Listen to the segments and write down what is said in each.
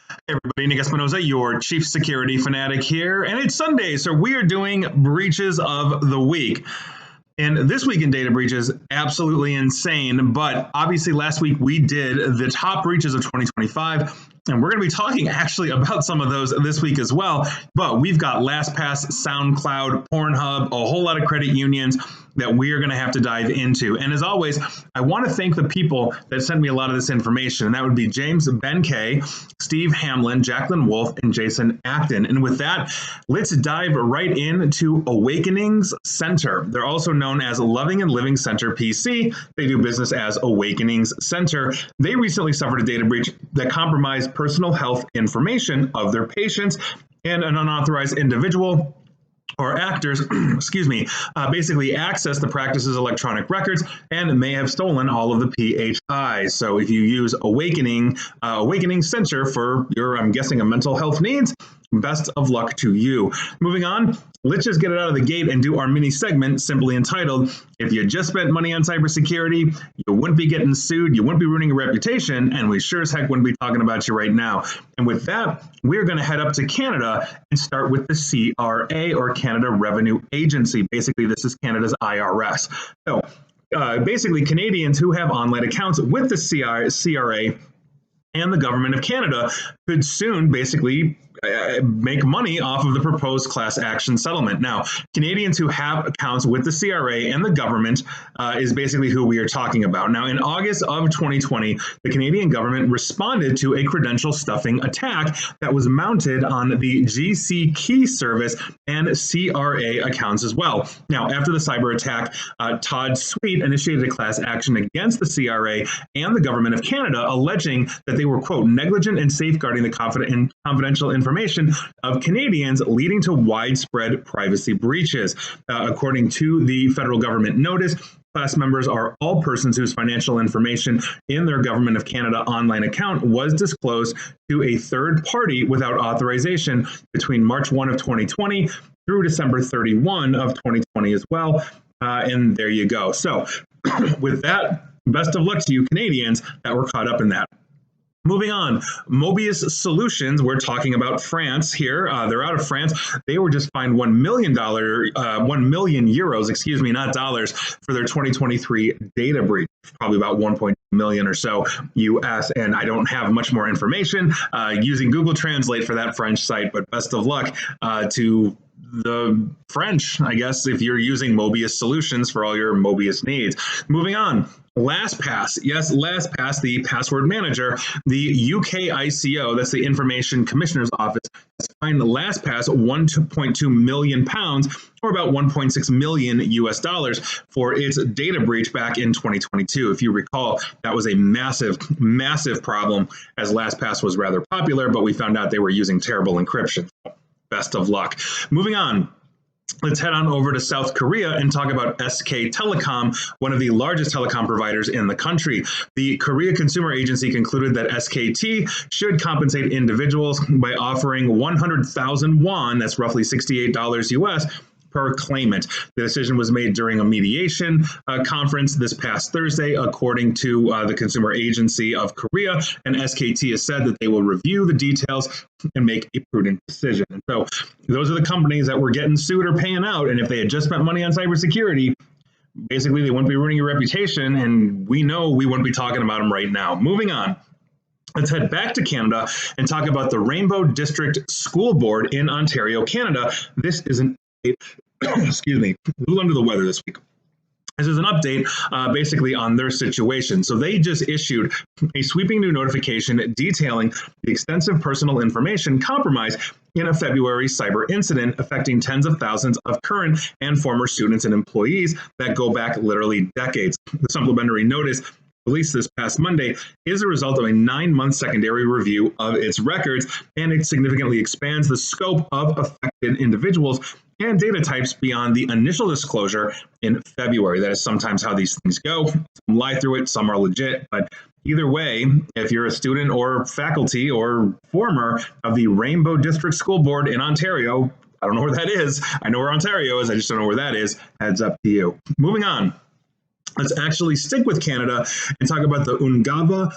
Hey everybody, Nick Espinoza, your chief security fanatic here, and it's Sunday, so we are doing breaches of the week. And this week in data breaches, absolutely insane. But obviously, last week we did the top breaches of 2025. And we're going to be talking actually about some of those this week as well. But we've got LastPass, SoundCloud, Pornhub, a whole lot of credit unions that we are going to have to dive into. And as always, I want to thank the people that sent me a lot of this information. And that would be James Ben K, Steve Hamlin, Jacqueline Wolf, and Jason Acton. And with that, let's dive right into Awakenings Center. They're also known as Loving and Living Center PC. They do business as Awakenings Center. They recently suffered a data breach that compromised personal health information of their patients, and an unauthorized individual or actors, basically accessed the practice's electronic records and may have stolen all of the PHI. So if you use Awakening Center for your, I'm guessing, a mental health needs, best of luck to you. Moving on, let's just get it out of the gate and do our mini segment simply entitled, If You Just Spent Money on Cybersecurity, You Wouldn't Be Getting Sued, You Wouldn't Be Ruining Your Reputation, and we sure as heck wouldn't be talking about you right now. And with that, we're going to head up to Canada and start with the CRA, or Canada Revenue Agency. Basically, this is Canada's IRS. So basically, Canadians who have online accounts with the CRA and the government of Canada could soon basically make money off of the proposed class action settlement. Now, Canadians who have accounts with the CRA and the government is basically who we are talking about. Now, in August of 2020, the Canadian government responded to a credential stuffing attack that was mounted on the GC Key service and CRA accounts as well. Now, after the cyber attack, Todd Sweet initiated a class action against the CRA and the government of Canada, alleging that they were, quote, negligent in safeguarding the confidential information of Canadians, leading to widespread privacy breaches. According to the federal government notice, class members are all persons whose financial information in their Government of Canada online account was disclosed to a third party without authorization between March 1 of 2020 through December 31 of 2020 as well. And there you go. So with that, best of luck to you Canadians that were caught up in that. Moving on, Mobius Solutions, we're talking about France here. They're out of France. They were just fined €1 million, 1 million euros, not dollars, for their 2023 data breach, probably about 1.2 million or so US. And I don't have much more information using Google Translate for that French site, but best of luck to the French, I guess, if you're using Mobius Solutions for all your Mobius needs. Moving on. LastPass, yes, LastPass, the password manager, the UK ICO, that's the Information Commissioner's Office, has fined LastPass £1.2 million, or about 1.6 million US dollars, for its data breach back in 2022. If you recall, that was a massive, massive problem, as LastPass was rather popular, but we found out they were using terrible encryption. Best of luck. Moving on. Let's head on over to South Korea and talk about SK Telecom, one of the largest telecom providers in the country. The Korea Consumer Agency concluded that SKT should compensate individuals by offering 100,000 won, that's roughly $68 US, per claimant. The decision was made during a mediation conference this past Thursday, according to the Consumer Agency of Korea, and SKT has said that they will review the details and make a prudent decision. And so those are the companies that were getting sued or paying out, and if they had just spent money on cybersecurity, basically they wouldn't be ruining your reputation, and we know we wouldn't be talking about them right now. Moving on. Let's head back to Canada and talk about the Rainbow District School Board in Ontario, Canada. This is an excuse me, a little under the weather this week. This is an update basically on their situation. So they just issued a sweeping new notification detailing the extensive personal information compromised in a February cyber incident affecting tens of thousands of current and former students and employees that go back literally decades. The supplementary notice, released this past Monday, is a result of a 9-month secondary review of its records, and it significantly expands the scope of affected individuals and data types beyond the initial disclosure in February. That is sometimes how these things go. Some lie through it, some are legit, but either way, if you're a student or faculty or former of the Rainbow District School Board in Ontario, I don't know where that is. I know where Ontario is. I just don't know where that is. Heads up to you. Moving on. Let's actually stick with Canada and talk about the Ungava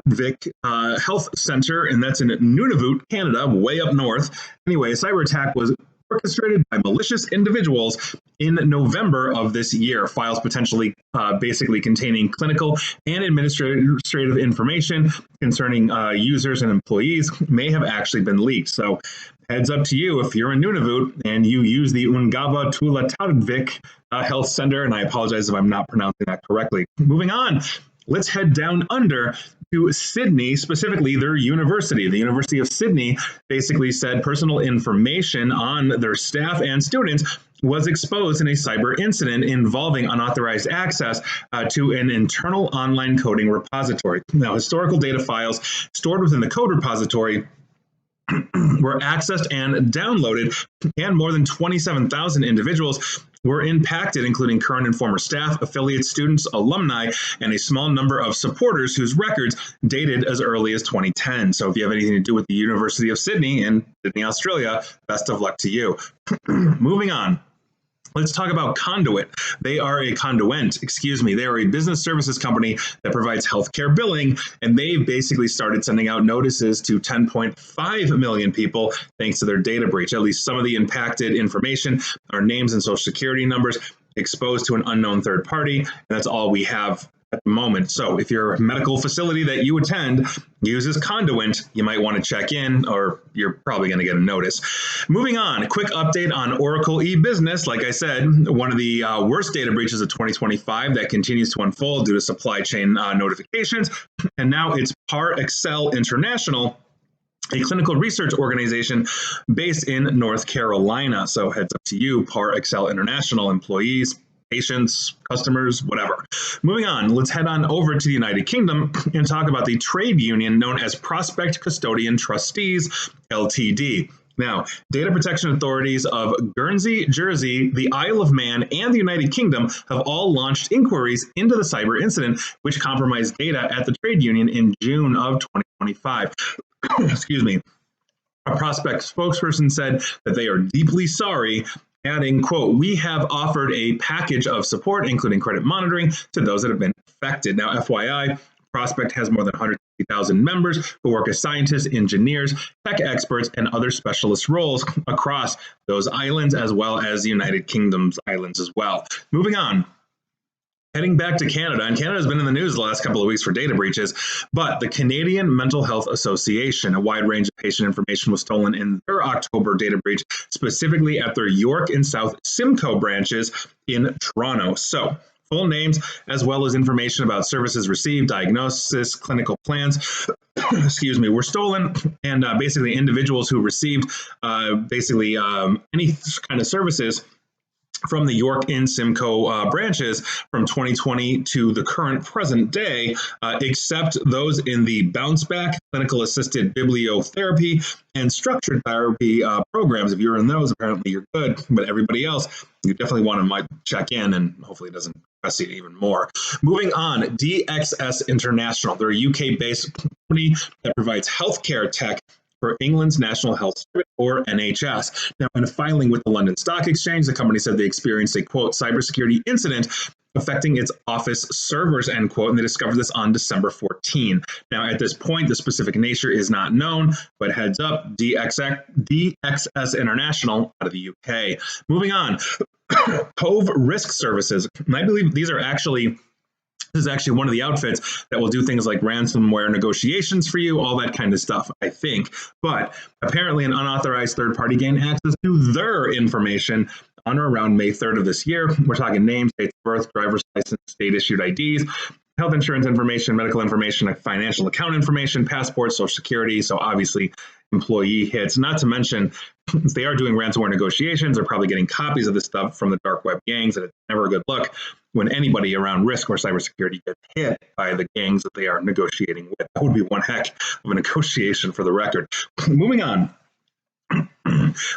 Vic Health Center, and that's in Nunavut, Canada, way up north. Anyway, a cyber attack was orchestrated by malicious individuals in November of this year. Files potentially basically containing clinical and administrative information concerning users and employees may have actually been leaked. So heads up to you if you're in Nunavut and you use the Ungava Tulatadvik Health Center, and I apologize if I'm not pronouncing that correctly. Moving on, let's head down under to Sydney, specifically their university. The University of Sydney basically said personal information on their staff and students was exposed in a cyber incident involving unauthorized access to an internal online coding repository. Now, historical data files stored within the code repository were accessed and downloaded, and more than 27,000 individuals were impacted, including current and former staff, affiliates, students, alumni, and a small number of supporters whose records dated as early as 2010. So if you have anything to do with the University of Sydney in Sydney, Australia, best of luck to you. Moving on. Let's talk about Conduit. They are a conduent, They are a business services company that provides healthcare billing, and they've basically started sending out notices to 10.5 million people thanks to their data breach. At least some of the impacted information are names and social security numbers exposed to an unknown third party, and that's all we have at the moment. So if your medical facility that you attend uses Conduit, you might want to check in, or you're probably going to get a notice. Moving on, a quick update on Oracle e-business. Like I said, one of the worst data breaches of 2025 that continues to unfold due to supply chain notifications. And now it's Par Excel International, a clinical research organization based in North Carolina. So heads up to you, Par Excel International employees, patients, customers, whatever. Moving on, let's head on over to the United Kingdom and talk about the trade union known as Prospect Custodian Trustees, Ltd. Now, data protection authorities of Guernsey, Jersey, the Isle of Man, and the United Kingdom have all launched inquiries into the cyber incident, which compromised data at the trade union in June of 2025. Excuse me. A Prospect spokesperson said that they are deeply sorry, adding, quote, "We have offered a package of support, including credit monitoring, to those that have been affected." Now, FYI, Prospect has more than 150,000 members who work as scientists, engineers, tech experts, and other specialist roles across those islands, as well as the United Kingdom's islands as well. Moving on. Heading back to Canada, and Canada's been in the news the last couple of weeks for data breaches, but the Canadian Mental Health Association, a wide range of patient information was stolen in their October data breach, specifically at their York and South Simcoe branches in Toronto. So, full names, as well as information about services received, diagnosis, clinical plans, were stolen, and basically individuals who received any kind of services from the York and Simcoe branches from 2020 to the current present day, except those in the bounce back, clinical assisted bibliotherapy, and structured therapy programs. If you're in those, apparently you're good, but everybody else, you definitely want to check in, and hopefully it doesn't press you even more. Moving on, DXS International. They're a UK-based company that provides healthcare tech for England's National Health Service, or NHS. Now, in a filing with the London Stock Exchange, the company said they experienced a, quote, cybersecurity incident affecting its office servers, end quote, and they discovered this on December 14. Now, at this point, the specific nature is not known, but heads up, DXS International out of the UK. Moving on, Cove Risk Services. And I believe this is actually one of the outfits that will do things like ransomware negotiations for you, all that kind of stuff, I think. But apparently an unauthorized third party gained access to their information on or around May 3rd of this year. We're talking names, dates of birth, driver's license, state issued IDs, health insurance information, medical information, like financial account information, passport, social security. So obviously employee hits, not to mention if they are doing ransomware negotiations, they're probably getting copies of this stuff from the dark web gangs, and it's never a good look when anybody around risk or cybersecurity gets hit by the gangs that they are negotiating with. That would be one heck of a negotiation for the record. Moving on.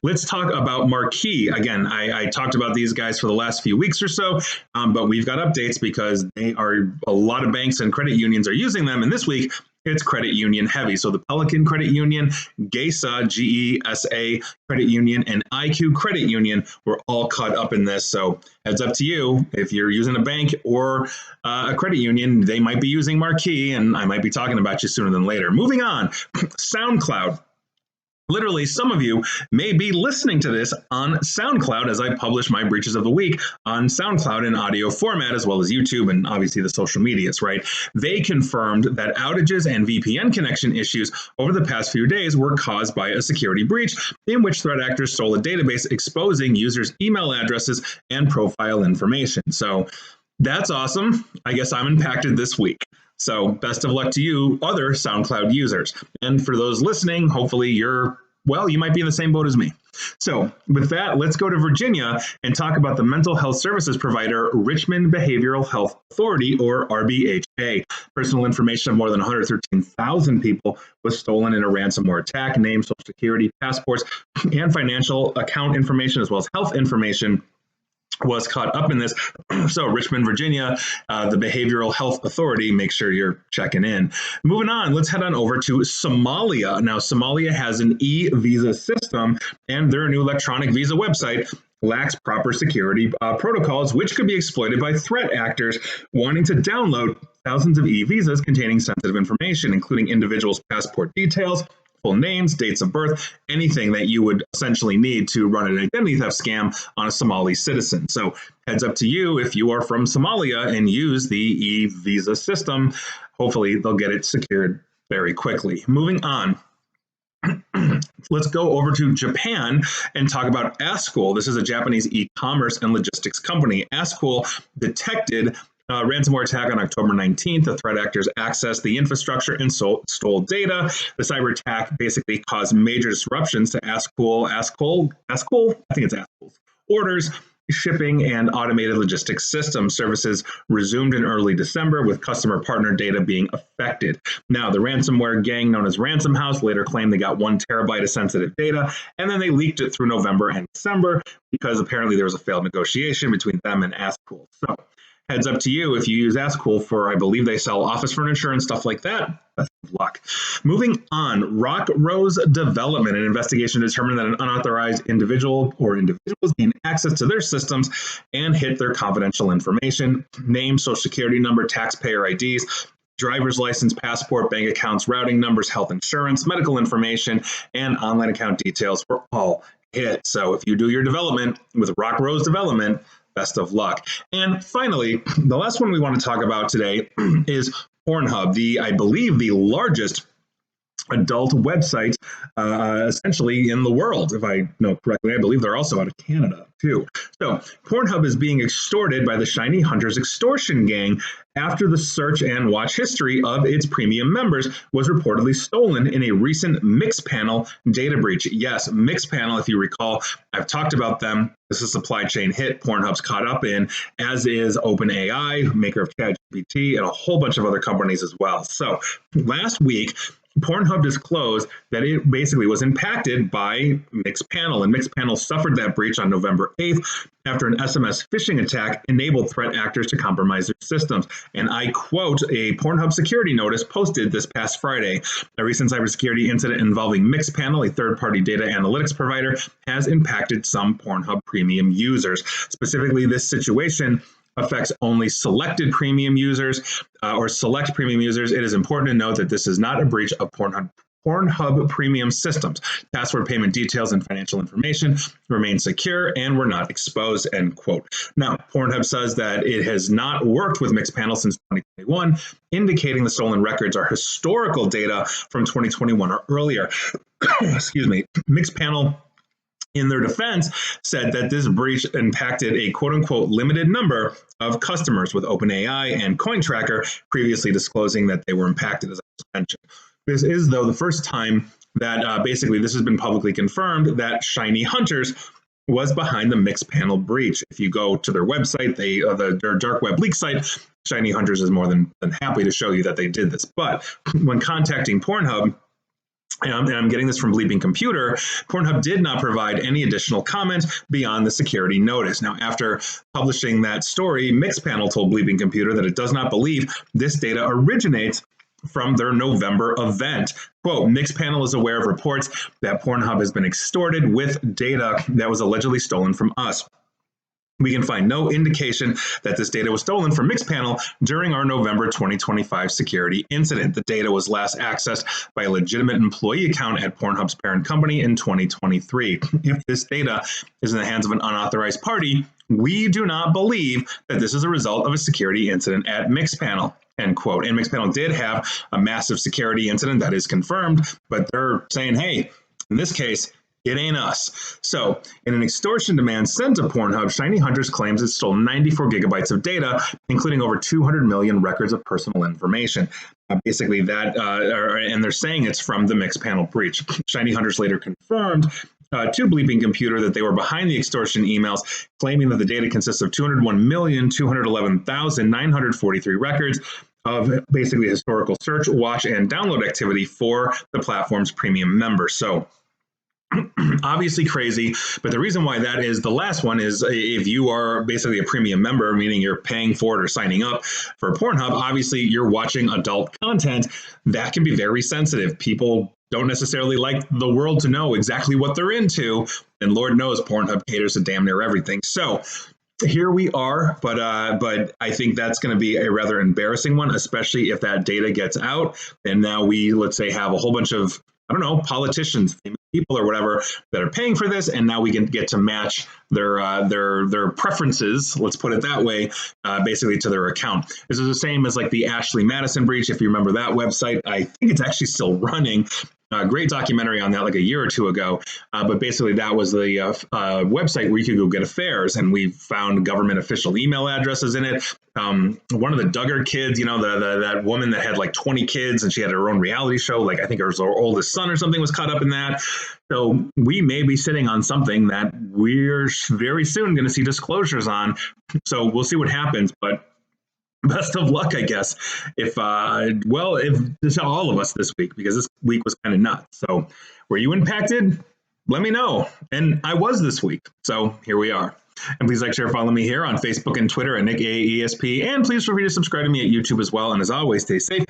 Let's talk about Marquee. Again, I talked about these guys for the last few weeks or so, but we've got updates because a lot of banks and credit unions are using them. And this week, it's credit union heavy. So the Pelican Credit Union, GESA, GESA Credit Union, and IQ Credit Union were all caught up in this. So heads up to you, if you're using a bank or a credit union, they might be using Marquee, and I might be talking about you sooner than later. Moving on, SoundCloud. Literally, some of you may be listening to this on SoundCloud as I publish my breaches of the week on SoundCloud in audio format, as well as YouTube and obviously the social medias, right? They confirmed that outages and VPN connection issues over the past few days were caused by a security breach in which threat actors stole a database exposing users' email addresses and profile information. So that's awesome. I guess I'm impacted this week. So best of luck to you, other SoundCloud users. And for those listening, hopefully you might be in the same boat as me. So with that, let's go to Virginia and talk about the mental health services provider, Richmond Behavioral Health Authority, or RBHA. Personal information of more than 113,000 people was stolen in a ransomware attack. Names, social security, passports, and financial account information, as well as health information, was caught up in this. So Richmond, Virginia, the Behavioral Health Authority, make sure you're checking in. Moving on, let's head on over to Somalia. Now, Somalia has an e-visa system, and their new electronic visa website lacks proper security protocols, which could be exploited by threat actors wanting to download thousands of e-visas containing sensitive information, including individuals' passport details, full names, dates of birth, anything that you would essentially need to run an identity theft scam on a Somali citizen. So heads up to you if you are from Somalia and use the e-visa system. Hopefully they'll get it secured very quickly. Moving on. Let's go over to Japan and talk about Ascool. This is a Japanese e-commerce and logistics company. Ascool detected a ransomware attack on October 19th. The threat actors accessed the infrastructure and stole data. The cyber attack basically caused major disruptions to Ascool, I think it's Ascool's orders, shipping, and automated logistics system. Services resumed in early December, with customer partner data being affected. Now, the ransomware gang known as Ransom House later claimed they got 1 terabyte of sensitive data, and then they leaked it through November and December because apparently there was a failed negotiation between them and Ascool. So heads up to you if you use Ascool for, I believe they sell office furniture and stuff like that. Best of luck. Moving on, Rock Rose Development. An investigation determined that an unauthorized individual or individuals gained access to their systems and hid their confidential information. Name, social security number, taxpayer IDs, driver's license, passport, bank accounts, routing numbers, health insurance, medical information, and online account details were all hit. So if you do your development with Rock Rose Development, best of luck. And finally, the last one we want to talk about today is Pornhub, I believe the largest adult website essentially in the world, if I know correctly. I believe they're also out of Canada too. So Pornhub is being extorted by the Shiny Hunters extortion gang after the search and watch history of its premium members was reportedly stolen in a recent Mixpanel data breach. Yes, Mixpanel, if you recall, I've talked about them. This is a supply chain hit Pornhub's caught up in, as is OpenAI, maker of ChatGPT, and a whole bunch of other companies as well. So last week, Pornhub disclosed that it basically was impacted by Mixpanel, and Mixpanel suffered that breach on November 8th after an SMS phishing attack enabled threat actors to compromise their systems. And I quote, a Pornhub security notice posted this past Friday. A recent cybersecurity incident involving Mixpanel, a third-party data analytics provider, has impacted some Pornhub premium users. Specifically, this situation affects only selected premium users or select premium users. It is important to note that this is not a breach of Pornhub premium systems. Password, payment details, and financial information remain secure and were not exposed, end quote. Now, Pornhub says that it has not worked with Mixpanel since 2021, indicating the stolen records are historical data from 2021 or earlier. Excuse me. Mixpanel, in their defense, said that this breach impacted a quote-unquote limited number of customers, with OpenAI and CoinTracker previously disclosing that they were impacted, as I just mentioned. This is, though, the first time that basically this has been publicly confirmed that Shiny Hunters was behind the Mixpanel breach. If you go to their website, their dark web leak site, Shiny Hunters is more than happy to show you that they did this. But when contacting Pornhub, and I'm getting this from Bleeping Computer, Pornhub did not provide any additional comment beyond the security notice. Now, after publishing that story, Mixpanel told Bleeping Computer that it does not believe this data originates from their November event. Quote, Mixpanel is aware of reports that Pornhub has been extorted with data that was allegedly stolen from us. We can find no indication that this data was stolen from Mixpanel during our November 2025 security incident. The data was last accessed by a legitimate employee account at Pornhub's parent company in 2023. If this data is in the hands of an unauthorized party, we do not believe that this is a result of a security incident at Mixpanel. End quote. And Mixpanel did have a massive security incident that is confirmed, but they're saying, hey, in this case, it ain't us. So, in an extortion demand sent to Pornhub, Shiny Hunters claims it stole 94 gigabytes of data, including over 200 million records of personal information. Basically, and they're saying it's from the Mixpanel breach. Shiny Hunters later confirmed to Bleeping Computer that they were behind the extortion emails, claiming that the data consists of 201,211,943 records of basically historical search, watch, and download activity for the platform's premium members. So, obviously crazy, but the reason why that is the last one is if you are basically a premium member, meaning you're paying for it or signing up for Pornhub, obviously you're watching adult content that can be very sensitive. People don't necessarily like the world to know exactly what they're into, and Lord knows Pornhub caters to damn near everything. So here we are, but I think that's going to be a rather embarrassing one, especially if that data gets out, and now we, let's say, have a whole bunch of, I don't know, politicians, people or whatever that are paying for this, and now we can get to match their preferences, let's put it that way, basically to their account. This is the same as like the Ashley Madison breach, if you remember that website. I think it's actually still running. Great documentary on that like a year or two ago. But basically that was the website where you could go get affairs, and we found government official email addresses in it. One of the Duggar kids, you know, that woman that had like 20 kids and she had her own reality show, like I think her oldest son or something was caught up in that. So we may be sitting on something that we're very soon going to see disclosures on. So we'll see what happens, but best of luck, I guess, if to all of us this week, because this week was kind of nuts. So were you impacted? Let me know. And I was this week. So here we are. And please like, share, follow me here on Facebook and Twitter at NickAESP. And please feel free to subscribe to me at YouTube as well. And as always, stay safe,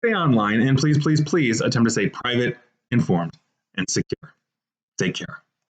stay online, and please, please, please attempt to stay private, informed, and secure. Take care.